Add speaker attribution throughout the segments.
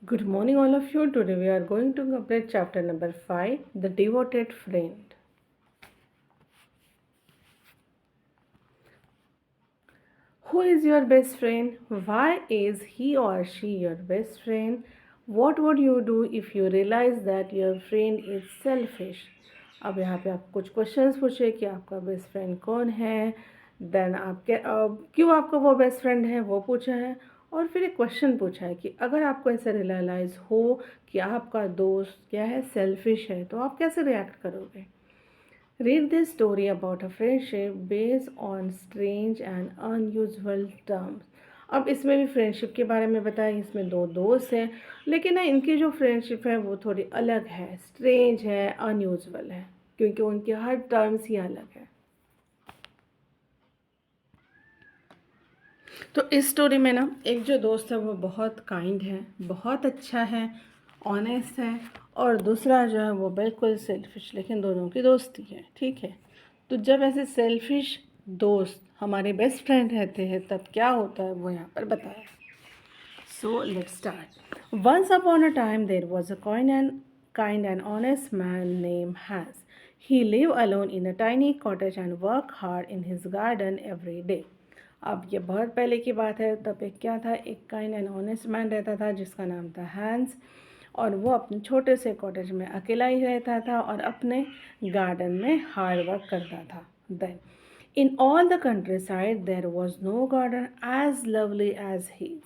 Speaker 1: Good morning, all of you. Today we are going to complete chapter number 5, The Devoted Friend. Who is your best friend? Why is he or she your best friend? What would you do if you realize that your friend is selfish? अब यहाँ पे आप कुछ questions पूछे कि आपका best friend कौन है, देन आपके क्यों आपका वो बेस्ट फ्रेंड है वो पूछा है, और फिर एक क्वेश्चन पूछा है कि अगर आपको ऐसा रियलाइज़ हो कि आपका दोस्त क्या है, सेल्फिश है, तो आप कैसे रिएक्ट करोगे. Read this story about a friendship based on strange and unusual terms. अब इसमें भी फ्रेंडशिप के बारे में बताया. इसमें दो दोस्त हैं, लेकिन ना इनकी जो फ्रेंडशिप है वो थोड़ी अलग है, स्ट्रेंज है, अनयूजुअल है, क्योंकि उनके हर टर्म्स ही अलग है. तो इस स्टोरी में ना एक जो दोस्त है वो बहुत काइंड है, बहुत अच्छा है, ऑनेस्ट है, और दूसरा जो है वो बिल्कुल सेल्फिश. लेकिन दोनों की दोस्ती है, ठीक है. तो जब ऐसे सेल्फिश दोस्त हमारे बेस्ट फ्रेंड रहते हैं तब क्या होता है वो यहाँ पर बताया. So let's start. Once upon a time there was a kind and honest man named Hans. He lived alone in a tiny cottage and worked hard in his garden every day. अब ये बहुत पहले की बात है. तब एक क्या था, एक काइंड एंड ऑनेस्ट मैन रहता था जिसका नाम था हैंस, और वो अपने छोटे से कॉटेज में अकेला ही रहता था और अपने गार्डन में हार्ड वर्क करता था. Then in all the countryside there was no garden as lovely as his.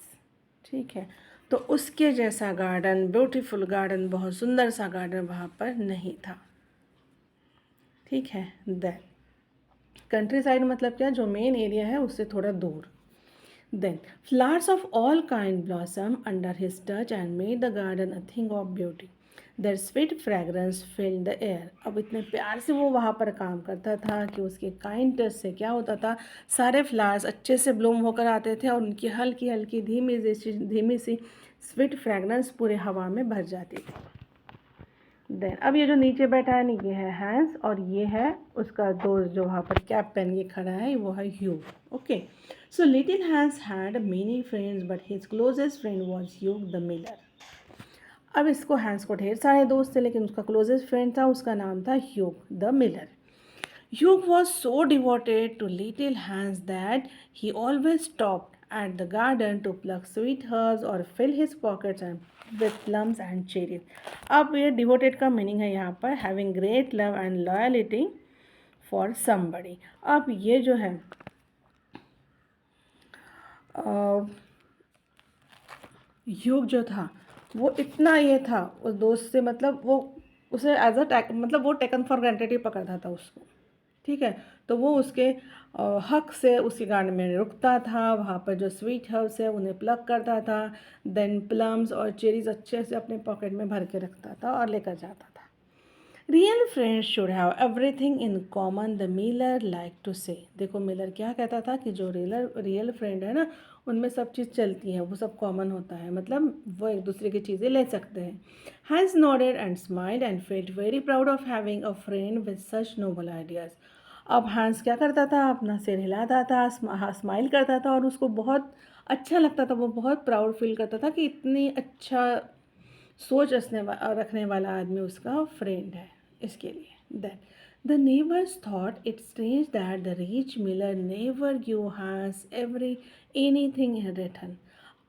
Speaker 1: ठीक है. तो उसके जैसा गार्डन, ब्यूटीफुल गार्डन, बहुत सुंदर सा गार्डन वहाँ पर नहीं था. ठीक है. देन कंट्री साइड मतलब क्या, जो मेन एरिया है उससे थोड़ा दूर. Then flowers of all kind blossom under his touch and made the garden a thing of beauty. Their sweet fragrance filled the air. अब इतने प्यार से वो वहाँ पर काम करता था कि उसके काइंड टच से क्या होता था, सारे फ्लावर्स अच्छे से ब्लूम होकर आते थे और उनकी हल्की हल्की धीमी सी स्वीट फ्रेगरेंस पूरे हवा में भर जाती थी. देन अब ये जो नीचे बैठा है ना, ये है हैंस, और ये है उसका दोस्त जो वहाँ पर कैप पहन के खड़ा है, वो है Hugh. Okay. So little Hans had many friends but his closest friend was Hugh the miller. अब इसको हैंस को ढेर सारे दोस्त थे, लेकिन उसका क्लोजेस्ट फ्रेंड था, उसका नाम था Hugh the miller. Hugh was so devoted to little Hans that he always stopped at the garden to pluck sweet herbs or fill his pockets and with plums and cherries. अब ये devoted का meaning है यहाँ पर having great love and loyalty for somebody. अब ये जो है ह्यूग जो था वो इतना ये था उस दोस्त से, मतलब वो उसे एज अ मतलब वो टेकन फॉर ग्रांटेड ही पकड़ता था उसको. ठीक है. तो वो उसके हक से उसके गार्डन में रुकता था, वहाँ पर जो स्वीट हर्ब्स है उन्हें प्लक करता था, देन प्लम्स और चेरीज अच्छे से अपने पॉकेट में भर के रखता था और लेकर जाता था. Real friends should have everything in common, the miller like to say. देखो मिलर क्या कहता था कि जो रियल फ्रेंड है ना, उनमें सब चीज़ चलती है, वो सब कॉमन होता है, मतलब वो एक दूसरे की चीज़ें ले सकते हैं. Hans nodded and smiled and felt very proud of having a friend with such noble ideas. अब हैंस क्या करता था, अपना सिर हिलाता था, स्माइल करता था, और उसको बहुत अच्छा लगता था, वो बहुत प्राउड फील करता था कि इतनी अच्छा सोच रखने वाला आदमी उसका फ्रेंड है इसके लिए. Then the neighbours thought it strange that the rich miller never give Hans every anything in return.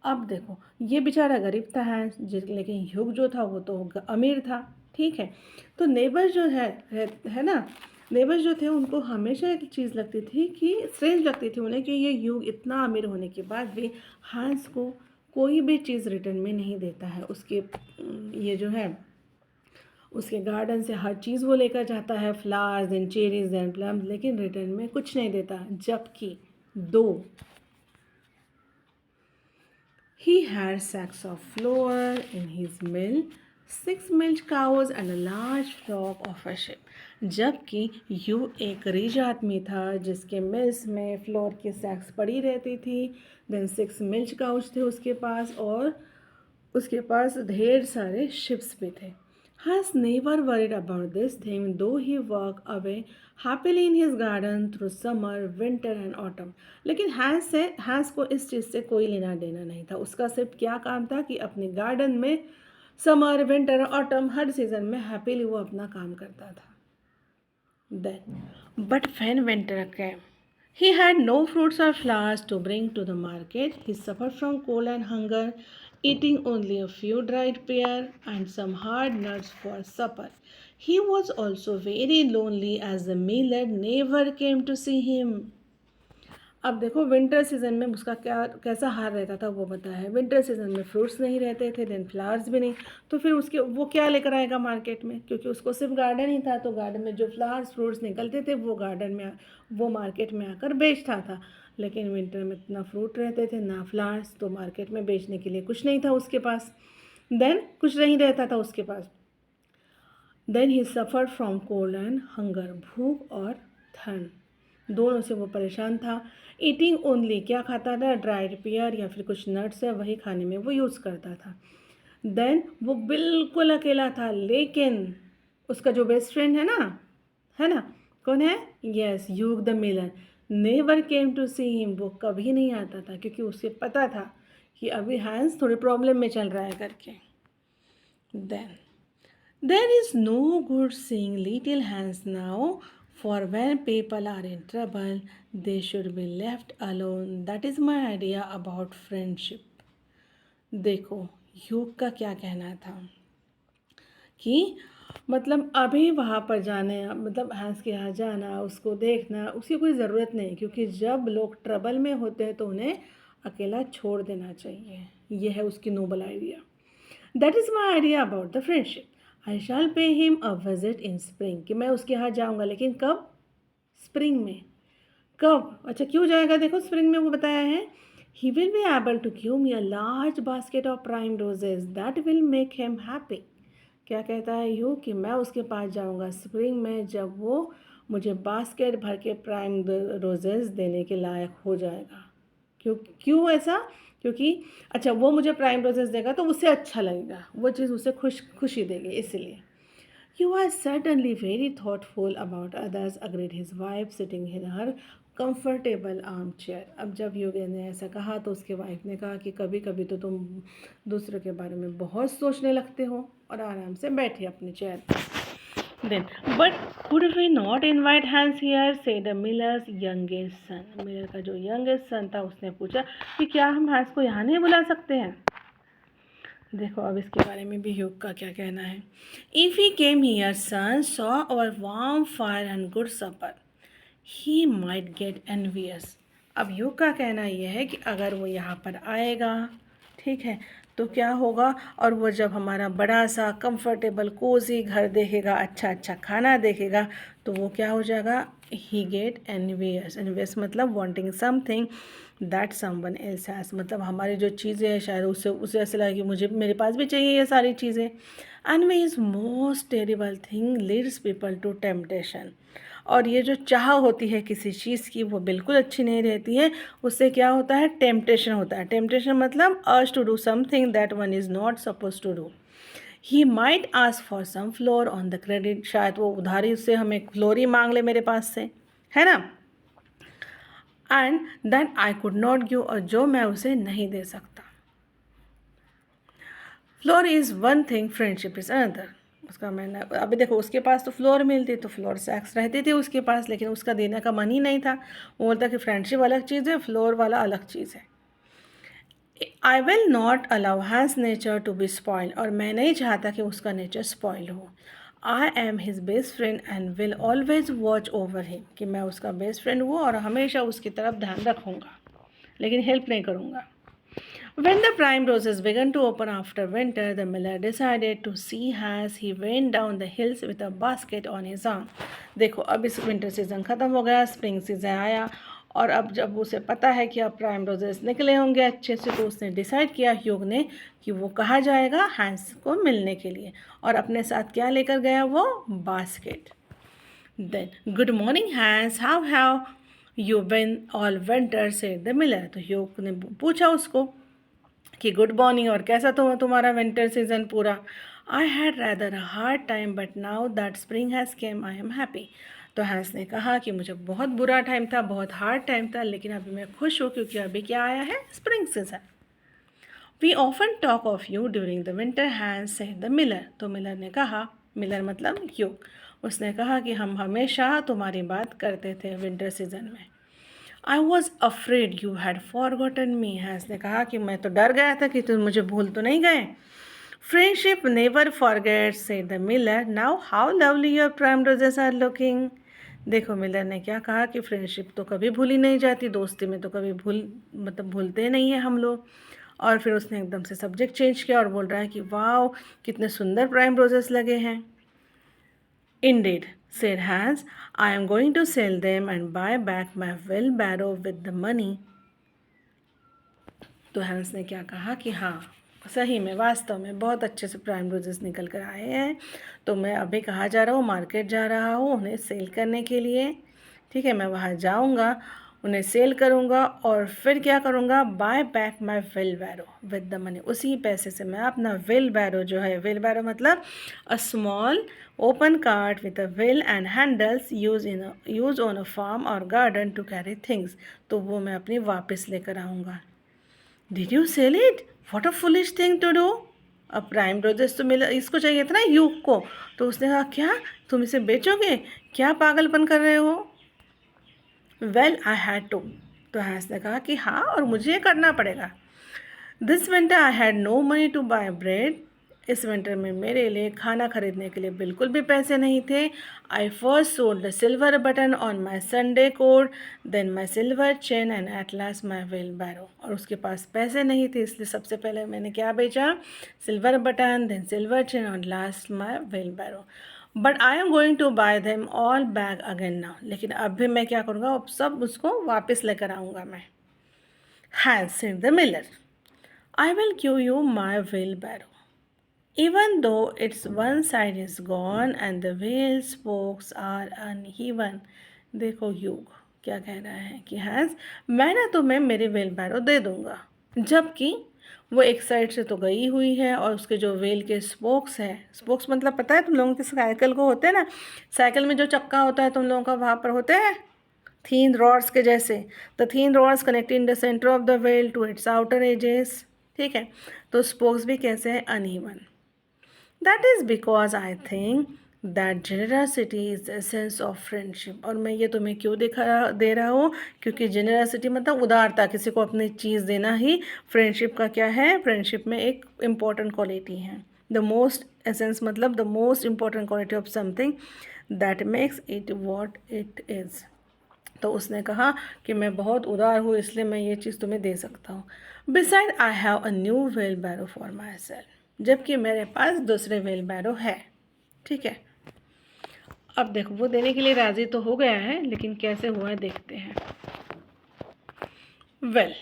Speaker 1: अब देखो ये बेचारा गरीब था हैंस, लेकिन ह्यूग जो था वो तो अमीर था. ठीक है. तो नेबर जो है ना, नेबर्स जो थे उनको हमेशा एक चीज़ लगती थी कि स्ट्रेंज लगती थी उन्हें कि ये ह्यूग इतना अमीर होने के बाद भी हैंस को कोई भी चीज़ रिटर्न में नहीं देता है. उसके ये जो है उसके गार्डन से हर चीज़ वो लेकर जाता है, flowers and cherries and plums, लेकिन रिटर्न में कुछ नहीं देता. जबकि दो he had sacks of flour in his mill, 6 milch cows and a large flock of a sheep. जबकि यू एक रिच आदमी था जिसके मिल्स में फ्लोर की सैक्स पड़ी रहती थी, देन 6 मिल्च काउज थे उसके पास, और उसके पास ढेर सारे शिप्स भी थे. Has never worried about this thing, though he walked away happily in his garden through summer, winter and autumn. लेकिन हैंस को इस चीज़ से कोई लेना देना नहीं था. उसका सिर्फ क्या काम था कि अपने गार्डन में समर, विंटर, ऑटम हर सीजन में हैप्पीली वो अपना काम करता था. Then, but when winter came, he had no fruits or flowers to bring to the market. He suffered from cold and hunger, eating only a few dried pears and some hard nuts for supper. He was also very lonely as the miller never came to see him. अब देखो winter season में उसका क्या कैसा हाल रहता था वो पता है. विंटर सीजन में फ्रूट्स नहीं रहते थे, देन फ्लावर्स भी नहीं, तो फिर उसके वो क्या लेकर आएगा मार्केट में, क्योंकि उसको सिर्फ गार्डन ही था. तो गार्डन में जो फ्लावर्स फ्रूट्स निकलते थे वो गार्डन में वो मार्केट में आकर बेचता था. लेकिन विंटर में ना फ्रूट रहते थे ना फ्लावर्स, तो मार्केट में बेचने के लिए कुछ नहीं था उसके पास. देन कुछ नहीं रहता था उसके पास. Then he suffered from cold and hunger, भूख और ठंड दोनों से वो परेशान था. ईटिंग ओनली, क्या खाता था, ड्राइड पियर या फिर कुछ नट्स है वही खाने में वो यूज़ करता था. देन वो बिल्कुल अकेला था. लेकिन उसका जो बेस्ट फ्रेंड है ना, कौन है, yes, Hugh the miller, never came to see him, वो कभी नहीं आता था क्योंकि उसे पता था कि अभी हैंस थोड़ी प्रॉब्लम में चल रहा है करके. Then there is no good seeing little hands now, for when people are in trouble, they should be left alone. That is my idea about friendship. देखो ह्यूग का क्या कहना था कि मतलब अभी वहाँ पर जाने, मतलब हैंस के यहाँ जाना, उसको देखना, उसकी कोई ज़रूरत नहीं, क्योंकि जब लोग ट्रबल में होते हैं तो उन्हें अकेला छोड़ देना चाहिए. ये है उसकी noble idea. That is my idea about the friendship. I shall pay him a visit in spring, कि मैं उसके यहाँ जाऊँगा, लेकिन कब, स्प्रिंग में. कब, अच्छा क्यों जाएगा, देखो स्प्रिंग में वो बताया है. He will be able to give me a large basket of primroses that will make him happy. क्या कहता है यू कि मैं उसके पास जाऊँगा स्प्रिंग में जब वो मुझे बास्केट भर के प्राइम रोजेज देने के लायक हो जाएगा. क्यों ऐसा, क्योंकि अच्छा वो मुझे प्राइम रोजेस देगा तो उसे अच्छा लगेगा, वो चीज़ उसे खुशी देगी, इसलिए. You are certainly very thoughtful about others, agreed his wife sitting in her comfortable armchair. अब जब योगी ने ऐसा कहा तो उसके वाइफ ने कहा कि कभी कभी तो तुम दूसरों के बारे में बहुत सोचने लगते हो, और आराम से बैठे अपने चेयर पर. Then, but could we not invite Hans here? said the miller's youngest son. Miller का जो youngest son था उसने पूछा कि क्या हम हैंस को यहाँ नहीं बुला सकते हैं. देखो अब इसके बारे में भी ह्यूग का क्या कहना है. If he came here, son, saw our warm fire and good supper, he might get envious. अब ह्यूग का कहना यह है कि अगर वो यहाँ पर आएगा, ठीक है, तो क्या होगा, और वो जब हमारा बड़ा सा कंफर्टेबल कोजी घर देखेगा, अच्छा अच्छा खाना देखेगा, तो वो क्या हो जाएगा, ही गेट एनवियस. एनवियस मतलब wanting something that someone else has, मतलब हमारी जो चीज़ें हैं शायद उसे ऐसा लगा कि मुझे मेरे पास भी चाहिए ये सारी चीज़ें. Envy is most terrible thing leads people to temptation. और ये जो चाह होती है किसी चीज़ की वो बिल्कुल अच्छी नहीं रहती है, उससे क्या होता है, टेम्पटेशन होता है. टेम्पटेशन मतलब urge to do something that one is not suppose to do. He might ask for some flour on the credit, शायद वो उधारी उससे हमें फ्लोर ही मांग ले मेरे पास से, है ना. And then I could not give, और जो मैं उसे नहीं दे सकता. Flour is one thing, friendship is another. उसका मैंने अभी देखो उसके पास तो फ्लोर मिलती, तो फ्लोर सैक्स रहती थी उसके पास, लेकिन उसका देने का मन ही नहीं था. वो बोलता कि फ्रेंडशिप अलग चीज़ है, फ्लोर वाला अलग चीज़ है. I will not allow Hans nature to be spoiled, और मैं नहीं चाहता कि उसका नेचर स्पॉइल हो. I am his best friend and will always watch over him, कि मैं उसका बेस्ट फ्रेंड हूँ और हमेशा उसकी तरफ ध्यान रखूँगा, लेकिन हेल्प नहीं करूँगा. When the prime roses began to open after winter, the miller decided to see Hans. He went down the hills with a basket on his arm. देखो अब इस विंटर सीज़न ख़त्म हो गया, स्प्रिंग सीज़न आया, और अब जब उसे पता है कि अब प्राइम रोजेस निकले होंगे अच्छे से, तो उसने डिसाइड किया ह्यूग ने कि वो कहाँ जाएगा, हैंस को मिलने के लिए. और अपने साथ क्या लेकर गया वो, basket. Then good morning Hans, how have you been all winter, said the miller. तो ह्यूग ने पूछा उसको कि गुड मॉर्निंग, और कैसा तुम्हारा विंटर सीज़न पूरा. I had rather a hard time but now that spring has came I am happy. तो हैंस ने कहा कि मुझे बहुत बुरा टाइम था, बहुत हार्ड टाइम था, लेकिन अभी मैं खुश हूँ क्योंकि अभी क्या आया है, spring season. We often talk of you during the winter Hans said the miller. तो मिलर ने कहा, मिलर मतलब यूक, उसने कहा कि हम हमेशा तुम्हारी बात करते थे विंटर सीजन में। I was afraid you had forgotten me. Hans ने कहा कि मैं तो डर गया था कि तुम मुझे भूल तो नहीं गए। Friendship never forget said the miller. Now how lovely your primroses are looking. देखो मिलर ने क्या कहा कि फ्रेंडशिप तो कभी भूली नहीं जाती, दोस्ती में तो कभी भूलते नहीं हैं हम लोग। और फिर उसने एकदम से सब्जेक्ट चेंज किया और बोल रहा है कि वाह कितने सुंदर प्राइम रोजेस लगे हैं। Indeed, said Hans, I am going to sell them and buy back my wheelbarrow with the money. तो हैंस ने क्या कहा कि हाँ सही में वास्तव में बहुत अच्छे से प्राइम रोजेस निकल कर आए हैं, तो मैं अभी कहाँ जा रहा हूँ, मार्केट जा रहा हूँ उन्हें सेल करने के लिए। ठीक है, मैं वहाँ जाऊँगा, उन्हें सेल करूँगा और फिर क्या करूँगा, buy back my wheelbarrow with the money. उसी पैसे से मैं अपना व्हील बैरो जो है, व्हील बैरो मतलब a small open cart with a wheel and handles use on a farm और गार्डन टू कैरी थिंग्स, तो वो मैं अपनी वापस लेकर आऊँगा। Did you sell it? What a foolish thing to do. अब प्राइम रोजेस तो मिला, इसको चाहिए था ना यूक को, तो उसने कहा क्या तुम इसे बेचोगे, क्या पागलपन कर रहे हो। Well I had to. तो हैंस ने कहा कि हाँ और मुझे ये करना पड़ेगा। This winter I had no money to buy bread. इस विंटर में मेरे लिए खाना खरीदने के लिए बिल्कुल भी पैसे नहीं थे। I first sold the silver button on my Sunday coat, then my silver chain and at last my wheelbarrow. और उसके पास पैसे नहीं थे इसलिए सबसे पहले मैंने क्या बेचा, silver button, then silver chain और last my wheelbarrow. But I am going to buy them all back again now. लेकिन अब भी मैं क्या करूँगा, अब सब उसको वापस लेकर आऊँगा मैं। Has said the Miller, I will give you my wheelbarrow, even though its one side is gone and the wheel spokes are uneven. देखो युग क्या कह रहा है कि हैंस, मैं ना तुम्हें मेरी व्हील बैरो दे दूँगा, जबकि वो एक साइड से तो गई हुई है और उसके जो व्हील के स्पोक्स हैं, स्पोक्स मतलब पता है तुम लोगों की साइकिल को होते हैं ना, साइकिल में जो चक्का होता है तुम लोगों का वहाँ पर होते हैं थीन रॉड्स के जैसे, the thin rods connecting the centre of the wheel to its outer edges. ठीक है, तो स्पोक्स भी कैसे हैं, uneven. That is because I think that generosity is the essence of friendship. और मैं ये तुम्हें क्यों दे रहा हूँ, क्योंकि जेनरसिटी मतलब उदारता, किसी को अपनी चीज़ देना ही फ्रेंडशिप का क्या है, फ्रेंडशिप में एक इम्पॉर्टेंट क्वालिटी है। द मोस्ट एसेंस मतलब the most important quality of something that makes it what it is. तो उसने कहा कि मैं बहुत उदार हूँ इसलिए मैं ये चीज़ तुम्हें दे सकता हूँ। Beside I have a new wheelbarrow for myself, जबकि मेरे पास दूसरे व्हील बैरो है। ठीक है, अब देखो वो देने के लिए राज़ी तो हो गया है, लेकिन कैसे हुआ है देखते हैं। वेल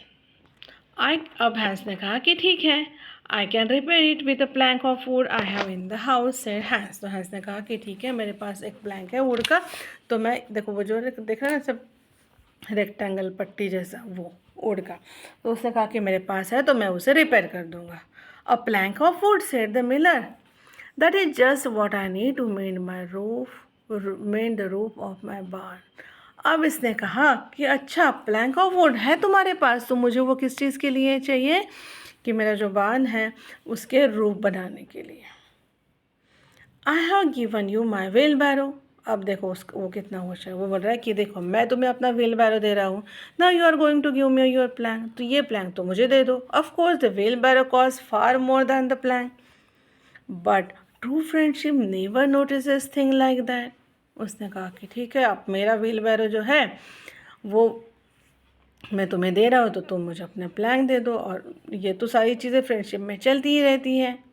Speaker 1: अब हैंस ने कहा कि ठीक है, I can repair it with a plank of wood I have in the house said Hans. तो हैंस ने कहा कि ठीक है मेरे पास एक प्लैंक है वुड का, तो मैं देखो वो जो देख रहे हैं ना सब रेक्टेंगल पट्टी जैसा वो वुड का, तो उसने कहा कि मेरे पास है तो मैं उसे रिपेयर कर दूंगा। A plank of wood said the miller, that is just what I need to mend the roof of my barn. अब इसने कहा कि अच्छा प्लैंक ऑफ वुड है तुम्हारे पास, तो मुझे वो किस चीज़ के लिए चाहिए, कि मेरा जो बार्न है उसके रूफ बनाने के लिए। I have given you my wheelbarrow. अब देखो वो कितना होशियार, वो बोल रहा है कि देखो मैं तुम्हें अपना व्हील बैरो दे रहा हूँ, now you are going to give me your plank, तो ये प्लैंक तो मुझे दे दो। Of course the wheelbarrow cost far more than the plank, but true friendship never notices thing like that. उसने कहा कि ठीक है अब मेरा व्हील बैरो जो है वो मैं तुम्हें दे रहा हूँ, तो तुम मुझे अपना प्लैंक दे दो, और ये तो सारी चीज़ें फ्रेंडशिप में चलती ही रहती हैं।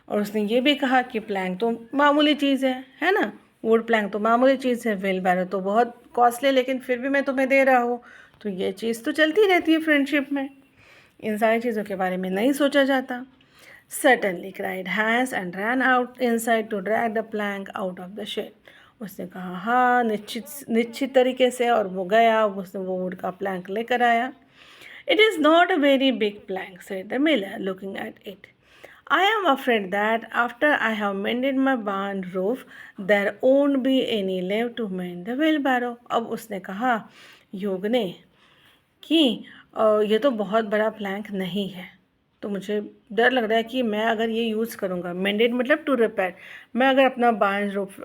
Speaker 1: और उसने ये भी कहा कि प्लैंक तो मामूली चीज़ है ना, वुड प्लैंक तो मामूली चीज़ है, व्हील बैरो तो बहुत कॉस्टली, लेकिन फिर भी मैं तुम्हें दे रहा हूँ, तो ये चीज़ तो चलती रहती है फ्रेंडशिप में, इन सारी चीज़ों के बारे में नहीं सोचा जाता। Certainly, cried Hans and ran out inside to drag the plank out of the shed. उसने कहा हाँ निश्चित तरीके से, और वो गया, उसने वो वुड का प्लैंक लेकर आया। It is not a very big plank, said the miller, looking at it. I am afraid that after I have mended my barn roof, there won't be any left to mend the wheelbarrow. अब उसने कहा योग ने कि ये तो बहुत बड़ा प्लैंक नहीं है, तो मुझे डर लग रहा है कि मैं अगर ये यूज़ करूँगा, मेंडेड मतलब टू रिपेयर, मैं अगर अपना बार्न रूफ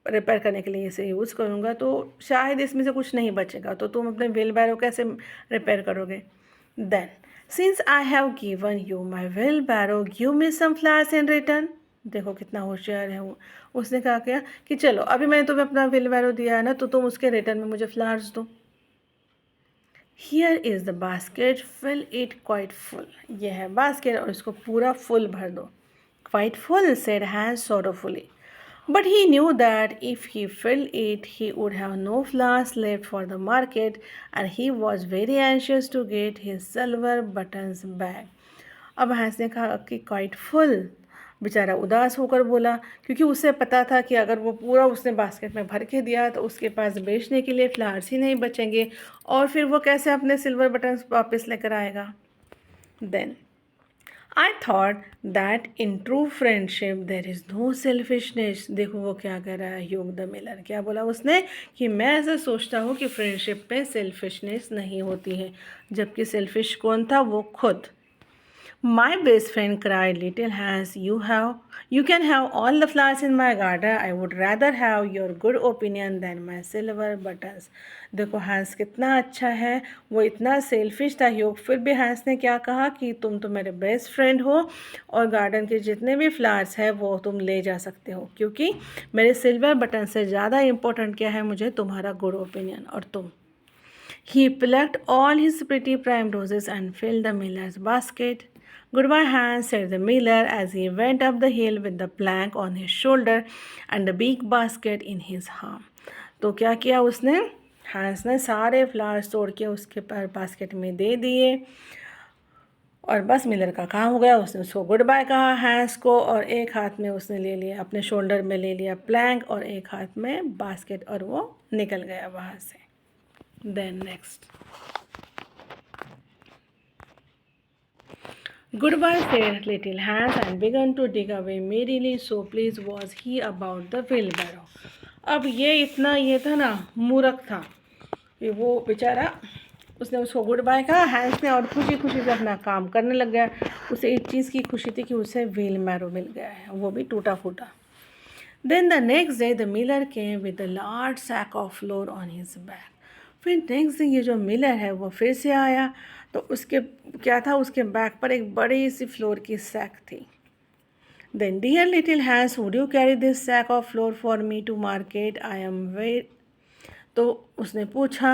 Speaker 1: रिपेयर करने के लिए इसे यूज़ करूँगा तो शायद इसमें से कुछ नहीं बचेगा, तो तुम अपने व्हील बैरो कैसे रिपेयर करोगे. Then since I have given you my wheelbarrow give me some flowers in return. देखो कितना होशियार है वो. उसने कहा क्या कि चलो अभी मैंने तुम्हें अपना व्हील बैरो दिया है ना, तो तुम उसके रिटर्न में मुझे फ्लावर्स दो. Here is the basket fill it quite full. ये है बास्केट और इसको पूरा फुल भर दो. Quite full said Hans sorrowfully. But he knew that if he filled it, he would have no flowers left for the market, and he was very anxious to get his silver buttons back. अब हंस ने कहा कि quite full. बेचारा उदास होकर बोला, क्योंकि उसे पता था कि अगर वो पूरा उसने बास्केट में भर के दिया तो उसके पास बेचने के लिए फ्लावर्स ही नहीं बचेंगे, और फिर वो कैसे अपने सिल्वर बटन्स वापस लेकर आएगा. Then I thought that in true friendship there is no selfishness. देखो वो क्या कह रहा है योग द मिलर, क्या बोला उसने कि मैं ऐसा सोचता हूँ कि फ्रेंडशिप पे सेल्फिशनेस नहीं होती है, जबकि सेल्फिश कौन था, वो खुद. My best friend cried, little Hans, you can have all the flowers in my garden. I would rather have your good opinion than my silver buttons. देखो हैंस कितना अच्छा है, वो इतना सेल्फिश था योग, फिर भी हैंस ने क्या कहा कि तुम तो मेरे बेस्ट फ्रेंड हो और गार्डन के जितने भी फ्लावर्स हैं वो तुम ले जा सकते हो, क्योंकि मेरे सिल्वर बटन से ज़्यादा इम्पोर्टेंट क्या है, मुझे तुम्हारा गुड ओपिनियन और तुम. He plucked all his pretty prime roses and filled the miller's basket. Goodbye, Hans, said the miller as he went up the hill with the plank on his shoulder and the big basket in his arm. तो क्या किया उसने, hence ने सारे flowers तोड़ के उसके पर बास्केट में दे दिए और बस मिलर का काम हो गया. उसने उसको गुड बाय कहा हैंस को, और एक हाथ में उसने ले लिया, अपने शोल्डर में ले लिया प्लैंक और एक हाथ में बास्केट, और वो निकल गया वहाँ से. Then next. Goodbye, said little Hans and began to dig away merrily. So pleased was he about the wheelbarrow. अब ये था ना, मूर्ख था कि वो बेचारा, उसने उसको गुड बाय कहा हैंस ने, और खुशी खुशी से अपना काम करने लग गया. उसे एक चीज़ की खुशी थी कि उसे व्हील बैरो मिल गया है, वो भी टूटा फूटा. Then the next day the miller came with a large sack of flour on his back. फिर नेक्स्ट दिन ये जो मिलर है वो फिर से आया, तो उसके क्या था, उसके बैक पर एक बड़ी सी फ्लोर की सैक थी. Then dear little Hans, would you carry this sack of flour for me to market, I am wait. तो उसने पूछा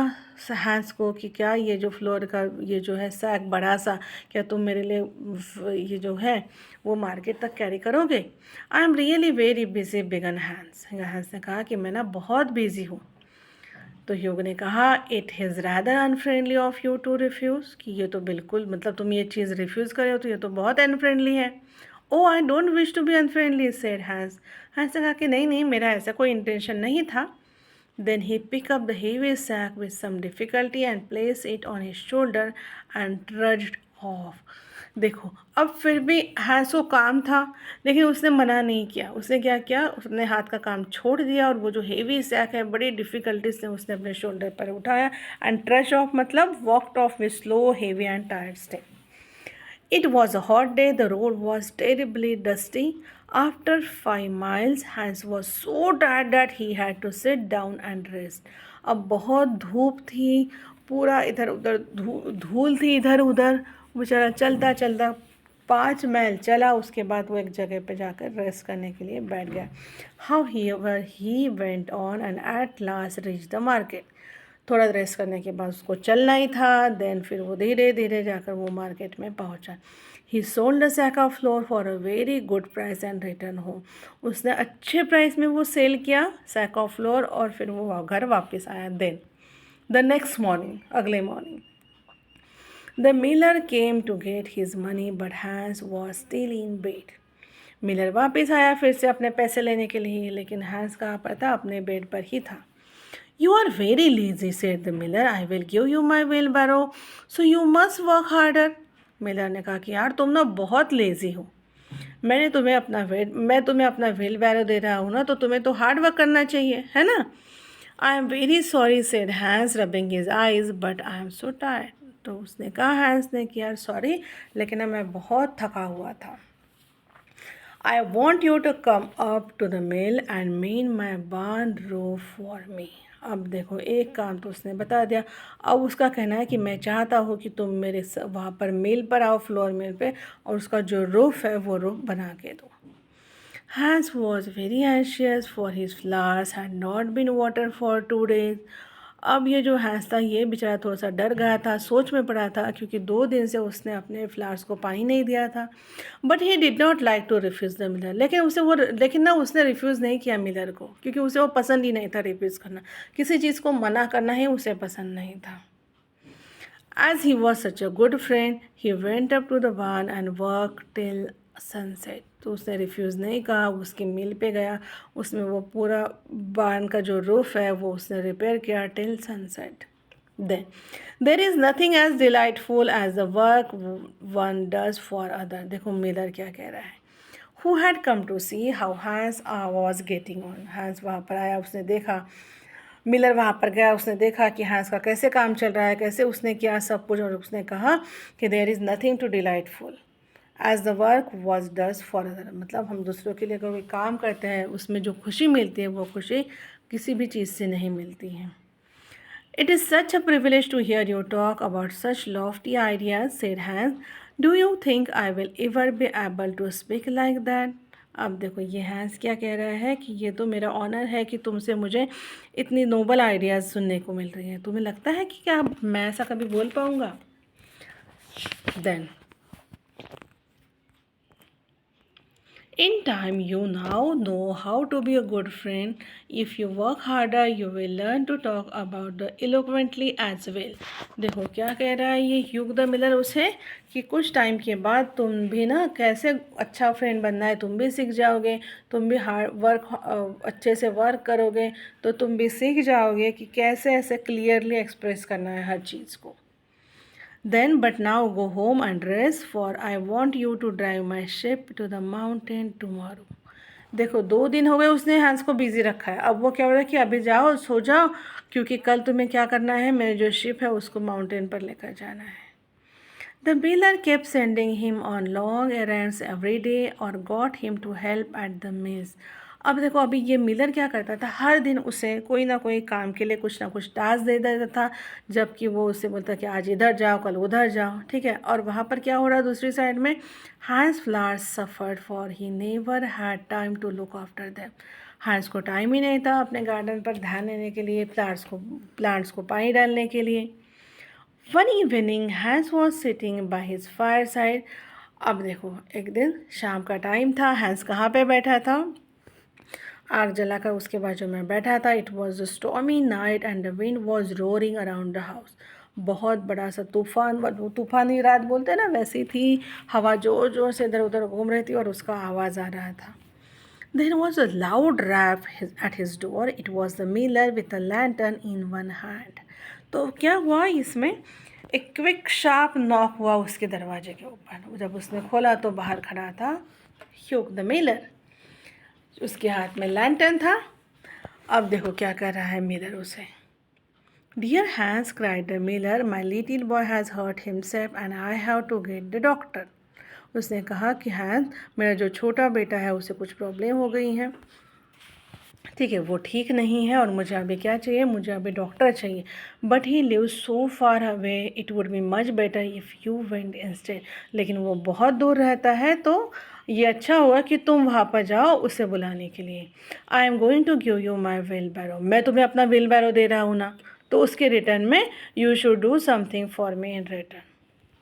Speaker 1: हैंस को कि क्या ये जो फ्लोर का ये जो है सैक बड़ा सा, क्या तुम मेरे लिए ये जो है वो मार्केट तक कैरी करोगे. I am really very busy began Hans. Hans ने कहा कि मैं ना बहुत बिजी हूँ. तो योग ने कहा it is rather unfriendly of you to refuse, कि ये तो बिल्कुल मतलब तुम ये चीज़ रिफ्यूज़ करे हो तो ये तो बहुत अनफ्रेंडली है. Oh I don't wish to be unfriendly, said Hans. Hans ने कहा कि नहीं नहीं, मेरा ऐसा कोई इंटेंशन नहीं था. Then he pick up the heavy sack with some difficulty and place it on his shoulder and trudged off. देखो अब फिर भी हैंस को काम था, लेकिन उसने मना नहीं किया. उसने क्या किया, उसने हाथ का काम छोड़ दिया और वो जो हेवी सैक है बड़ी डिफ़िकल्टी से उसने अपने शोल्डर पर उठाया एंड ट्रश ऑफ मतलब walked off with slow heavy and tired step. It was a hot day. The road was terribly dusty. After 5 miles, Hans was so tired that he had to sit down and rest. अब बहुत धूप थी, पूरा इधर उधर धूल थी इधर उधर. बेचारा चलता चलता 5 माइल चला, उसके बाद वो एक जगह पे जाकर रेस्ट करने के लिए बैठ गया. However, he went on and at last reached the market. थोड़ा रेस्ट करने के बाद उसको चलना ही था. देन फिर वो धीरे धीरे जाकर वो मार्केट में पहुंचा. He sold a sack of flour for a very good price and return home. उसने अच्छे प्राइस में वो सेल किया सैक ऑफ फ्लोर, और फिर वो घर वापस आया. देन द नेक्स्ट मॉर्निंग, अगले morning, the miller came to get his money but Hans was still in bed. Miller वापस आया फिर से अपने पैसे लेने के लिए, लेकिन हैंस कहाँ पर था, अपने बेड पर ही था. You are very lazy, said the miller. I will give you my wheelbarrow, so you must work harder. Miller ने कहा कि यार तुम ना बहुत लेज़ी हो, मैं तुम्हें अपना व्हील बैरो दे रहा हूँ ना, तो तुम्हें तो हार्ड वर्क करना चाहिए, है ना। I am very sorry said Hans rubbing his eyes but I am so tired. तो उसने कहा हैंस ने कि यार सॉरी, लेकिन मैं बहुत थका हुआ था। I want you to come up to the mill and mend my barn roof for me. अब देखो एक काम तो उसने बता दिया। अब उसका कहना है कि मैं चाहता हूँ कि तुम मेरे वहाँ पर मिल पर आओ, फ्लोर मिल पे, और उसका जो रूफ है वो रूफ बना के दो। Hans was very anxious for his flowers had not been watered for 2 days। अब ये जो हैंस था ये बेचारा थोड़ा सा डर गया था, सोच में पड़ा था, क्योंकि 2 दिन से उसने अपने फ्लावर्स को पानी नहीं दिया था। But he did not like to refuse the miller. लेकिन ना उसने रिफ्यूज़ नहीं किया मिलर को, क्योंकि उसे वो पसंद ही नहीं था रिफ्यूज़ करना। किसी चीज़ को मना करना ही उसे पसंद नहीं था। As he was such a good friend, he went up to the barn and worked till sunset। तो उसने रिफ्यूज़ नहीं कहा, उसकी मिल पे गया, उसमें वो पूरा बार्न का जो रूफ है वो उसने रिपेयर किया till sunset. Then there is nothing as delightful as the work one does for other. देखो मिलर क्या कह रहा है। Who had come to see how Hans was getting on. Hans वहाँ पर आया, उसने देखा, मिलर वहाँ पर गया, उसने देखा कि हाँ इसका कैसे काम चल रहा है, कैसे उसने किया सब कुछ, और उसने कहा कि there is nothing too delightful as the work was does for other. मतलब हम दूसरों के लिए अगर कोई काम करते हैं उसमें जो खुशी मिलती है वो खुशी किसी भी चीज़ से नहीं मिलती है। It is such a privilege to hear you talk about such lofty ideas said Hans. Do you think I will ever be able to speak like that. अब देखो ये हैंस क्या कह रहा है कि ये तो मेरा ऑनर है कि तुमसे मुझे इतनी नोबल आइडियाज़ सुनने को मिल रही हैं, तुम्हें लगता है कि क्या मैं ऐसा कभी बोल पाऊँगा। Then in time you now know how to be a good friend। if you work harder you will learn to talk about the eloquently as well। देखो क्या कह रहा है ये ह्यूग द मिलर उसे, कि कुछ टाइम के बाद तुम भी ना कैसे अच्छा फ्रेंड बनना है तुम भी सीख जाओगे, तुम भी अच्छे से वर्क करोगे तो तुम भी सीख जाओगे कि कैसे ऐसे क्लियरली एक्सप्रेस करना है हर चीज़ को। Then but now go home and rest, for I want you to drive my ship to the mountain tomorrow। देखो 2 दिन हो गए उसने हैंस को बिजी रखा है, अब वो क्या हो रहा है कि अभी जाओ सो जाओ, क्योंकि कल तुम्हें क्या करना है, मेरे जो शिप है उसको माउंटेन पर लेकर जाना है। The miller kept sending him on long errands every day or got him to help at the mills। अब देखो अभी ये मिलर क्या करता था, हर दिन उसे कोई ना कोई काम के लिए कुछ ना कुछ टास्क दे देता था, जबकि वो उससे बोलता कि आज इधर जाओ कल उधर जाओ, ठीक है। और वहाँ पर क्या हो रहा है दूसरी साइड में, Hans flowers suffered for he never had time to look after them. Hans को टाइम ही नहीं था अपने गार्डन पर ध्यान देने के लिए, प्लांट्स को पानी डालने के लिए। One evening Hans was sitting by his fireside. अब देखो एक दिन शाम का टाइम था, हैंस कहाँ पे बैठा था, आग जलाकर उसके बाजू में बैठा था। It was a stormy night and the wind was roaring around the house. बहुत बड़ा सा तूफान, तूफानी रात बोलते हैं ना, वैसी थी, हवा जोर जोर से इधर उधर घूम रही थी और उसका आवाज़ आ रहा था। There was a loud rap at his door। It was the miller with a lantern in one hand। तो क्या हुआ इसमें, एक क्विक शार्प नॉक हुआ उसके दरवाजे के ऊपर। जब उसने खोला तो बाहर खड़ा था ह्यूग द मिलर, उसके हाथ में लैंटर्न था। अब देखो क्या कर रहा है मिलर उसे। Dear Hans cried the miller, my little boy has hurt himself and I have to get the doctor. उसने कहा कि हैंस, मेरा जो छोटा बेटा है उसे कुछ प्रॉब्लम हो गई है, ठीक है, वो ठीक नहीं है और मुझे अभी क्या चाहिए, मुझे अभी डॉक्टर चाहिए। But he live so far away, it would be much better if you went instead. लेकिन वो बहुत दूर रहता है तो ये अच्छा होगा कि तुम वहाँ पर जाओ उसे बुलाने के लिए। I am going to give you my wheelbarrow. मैं तुम्हें अपना व्हील बैरो दे रहा हूँ ना, तो उसके रिटर्न में you should do something for me in return,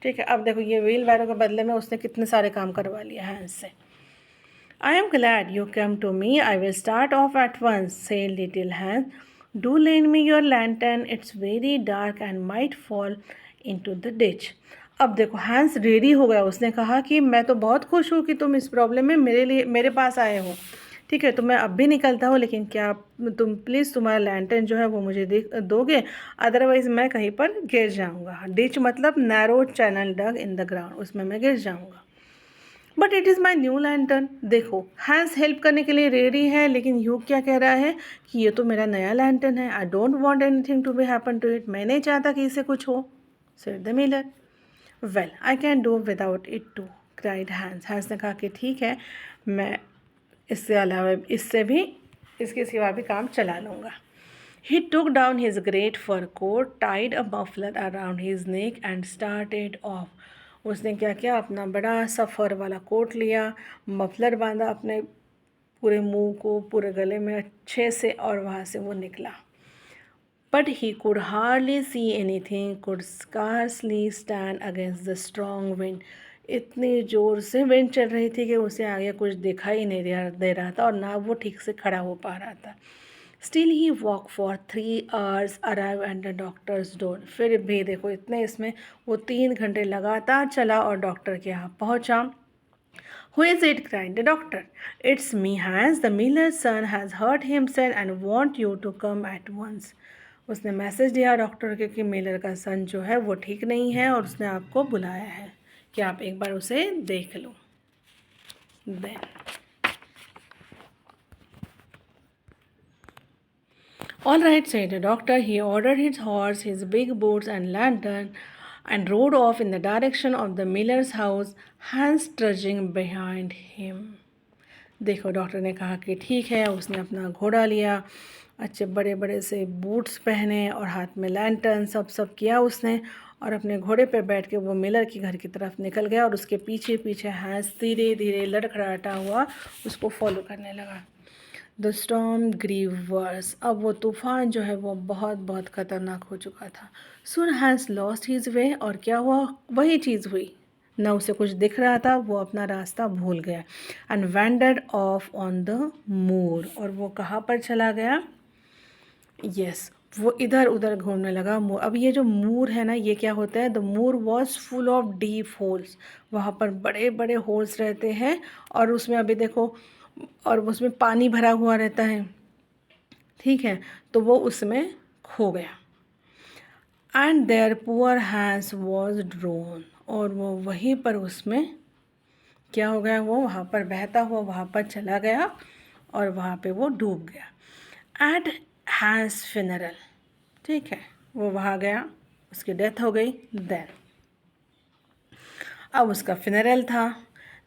Speaker 1: ठीक है। अब देखो ये व्हील बैरो के बदले में उसने कितने सारे काम करवा लिया है इससे। I am glad you came to me। I will start off at once, said little Hans। Do lend me your lantern, it's very dark and might fall into the ditch। अब देखो हैंस रेडी हो गया, उसने कहा कि मैं तो बहुत खुश हूँ कि तुम इस प्रॉब्लम में मेरे पास आए हो, ठीक है, तो मैं अब भी निकलता हूँ, लेकिन क्या तुम प्लीज़ तुम्हारा लैंटर्न जो है वो मुझे दोगे, अदरवाइज़ मैं कहीं पर गिर जाऊँगा। डिच मतलब narrow channel dug in the ground, उसमें मैं गिर जाऊँगा। But it is my new lantern. देखो हैंस हेल्प करने के लिए रेडी है, लेकिन ह्यूग क्या कह रहा है कि ये तो मेरा नया लैंटर्न है, I don't want anything to be happen to it, मैं नहीं चाहता कि इसे कुछ हो। Said the miller. Well I can do without it too, cried Hans. Hans ने कहा कि ठीक है, मैं इससे अलावा इसके सिवा भी काम चला लूँगा। He took down his great fur coat, tied a muffler around his neck and started off. उसने क्या किया, अपना बड़ा सा फर वाला कोट लिया, मफलर बांधा अपने पूरे मुंह को, पूरे गले में अच्छे से, और वहाँ से वो निकला। But he could hardly see anything, could scarcely stand against the strong wind. इतनी ज़ोर से विंड चल रही थी कि उसे आगे कुछ दिखाई नहीं दे रहा था, और ना वो ठीक से खड़ा हो पा रहा था। Still he walked for 3 hours, arrive at the doctor's door. फिर भी देखो इतने इसमें वो 3 घंटे लगातार चला और डॉक्टर के यहाँ पहुँचा। Who is it? cried the doctor. It's me, Hans. The miller's son has hurt himself and want you to come at once. उसने मैसेज दिया डॉक्टर के कि मिलर का सन जो है वो ठीक नहीं है और उसने आपको बुलाया है कि आप एक बार उसे देख लो। Then all right, said the doctor. He ordered his horse, his big boots and lantern and rode off in the direction of the miller's house, Hans trudging behind him. देखो डॉक्टर ने कहा कि ठीक है, उसने अपना घोड़ा लिया, अच्छे बड़े बड़े से बूट्स पहने और हाथ में लैंटर्न सब किया उसने, और अपने घोड़े पे बैठ के वो मिलर के घर की तरफ निकल गया, और उसके पीछे पीछे हैंस धीरे धीरे लड़खड़ाता हुआ उसको फॉलो करने लगा। The storm grew worse. अब वो तूफ़ान जो है वो बहुत बहुत ख़तरनाक हो चुका था। सुन हैंस लॉस्ट हिज वे, और क्या हुआ, वही चीज़ हुई, ना उसे कुछ दिख रहा था, वो अपना रास्ता भूल गया। And wandered off on the moor, और वो कहाँ पर चला गया, यस वो इधर उधर घूमने लगा। मूर, अब ये जो मूर है ना, ये क्या होता है, the moor was full of deep holes, वहाँ पर बड़े बड़े होल्स रहते हैं, और उसमें अभी देखो, और उसमें पानी भरा हुआ रहता है, ठीक है, तो वो उसमें खो गया। And there poor Hans was drowned, और वो वहीं पर उसमें क्या हो गया, वो वहाँ पर बहता हुआ वहाँ पर चला गया, और वहाँ पे वो डूब गया। एट हैंस फिनरल, ठीक है, वो वहाँ गया, उसकी डेथ हो गई। देन अब उसका फिनरल था।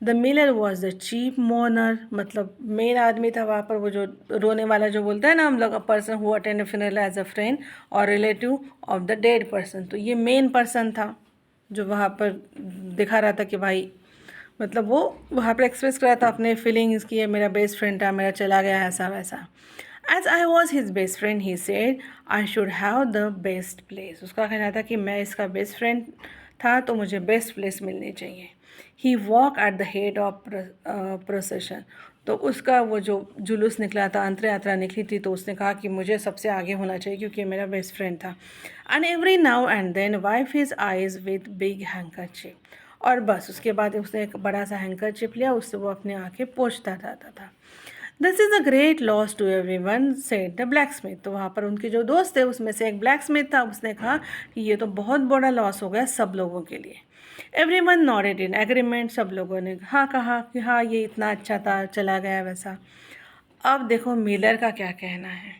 Speaker 1: The miller was the chief mourner, मतलब मेन आदमी था वहाँ पर, वो जो रोने वाला जो बोलता है ना हम लोग, a person who attend funeral as a friend और relative of the dead person, तो ये मेन पर्सन था जो वहाँ पर दिखा रहा था कि भाई, मतलब वो वहाँ पर एक्सप्रेस कर रहा था अपने फीलिंग्स की, ये मेरा बेस्ट फ्रेंड था, मेरा चला गया ऐसा वैसा। As I was his best friend he said I should have the best place. उसका कहना था कि मैं इसका बेस्ट फ्रेंड था तो मुझे बेस्ट प्लेस मिलनी चाहिए। He walk at the head of procession, तो उसका वो जो जुलूस निकला था, अंतर यात्रा निकली थी, तो उसने कहा कि मुझे सबसे आगे होना चाहिए क्योंकि मेरा बेस्ट फ्रेंड था। And every now and then wipe his eyes with big handkerchief, और बस उसके बाद उसने एक बड़ा सा हैंकरचिप लिया, उससे वो अपनी आँखें पोंछता रहता था। This is a great loss to everyone, said the blacksmith. तो वहाँ पर उनके जो दोस्त थे उसमें से एक ब्लैक स्मिथ था, उसने कहा कि ये तो बहुत बड़ा लॉस हो गया सब लोगों के लिए। Every one nodded in agreement, सब लोगों ने हाँ कहा कि हाँ ये इतना अच्छा था, चला गया वैसा। अब देखो मिलर का क्या कहना है।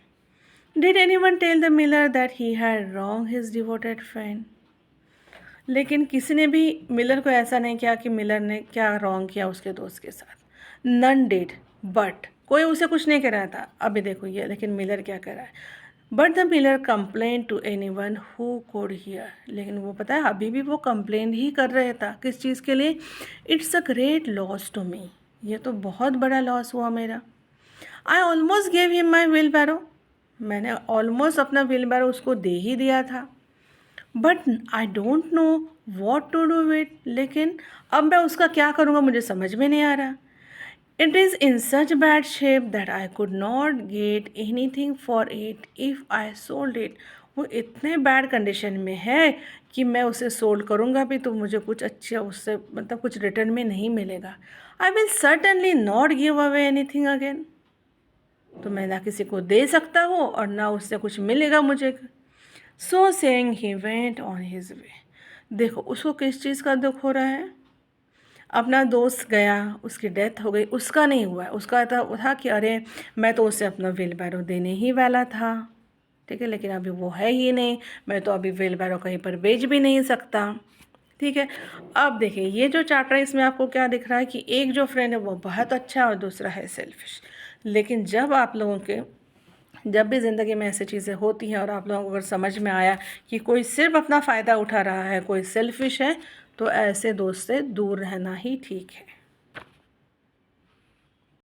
Speaker 1: Did anyone tell the miller that he had wrong his devoted friend, लेकिन किसी ने भी मिलर को ऐसा नहीं किया कि मिलर ने क्या रॉन्ग किया उसके दोस्त के साथ। नन डिड, बट कोई उसे कुछ नहीं कह रहा था। अभी देखो ये, लेकिन मिलर क्या कर रहा है, but the miller complain to anyone who could hear, लेकिन वो पता है अभी भी वो कंप्लेन ही कर रहा था, किस चीज़ के लिए, it's a great loss to me, ये तो बहुत बड़ा लॉस हुआ मेरा। I almost gave him my wheelbarrow, मैंने ऑलमोस्ट अपना व्हील बैरो उसको दे ही दिया था। But I don't know what to do with, लेकिन अब मैं उसका क्या करूँगा मुझे समझ में नहीं आ रहा। It is in such bad shape that I could not get any thing for it if I sold it, वो इतने बैड कंडीशन में है कि मैं उसे सोल्ड करूँगा भी तो मुझे कुछ अच्छा उससे मतलब कुछ रिटर्न में नहीं मिलेगा। I will certainly not give away any thing again, तो मैं ना किसी को दे सकता हूँ और ना उससे कुछ मिलेगा मुझे। So saying he went on his way, देखो उसको किस चीज़ का दुख हो रहा है, अपना दोस्त गया, उसकी डेथ हो गई, उसका नहीं हुआ है, उसका था कि अरे मैं तो उसे अपना व्हील बैरो देने ही वाला था, ठीक है, लेकिन अभी वो है ही नहीं, मैं तो अभी व्हील बैरो कहीं पर बेच भी नहीं सकता, ठीक है। अब देखिए ये जो चैप्टर है इसमें आपको क्या दिख रहा है कि एक जो फ्रेंड है वो बहुत अच्छा और दूसरा है सेल्फिश। लेकिन जब आप लोगों के जब भी ज़िंदगी में ऐसी चीज़ें होती हैं और आप लोगों को अगर समझ में आया कि कोई सिर्फ अपना फ़ायदा उठा रहा है, कोई सेल्फिश है, तो ऐसे दोस्त से दूर रहना ही ठीक है।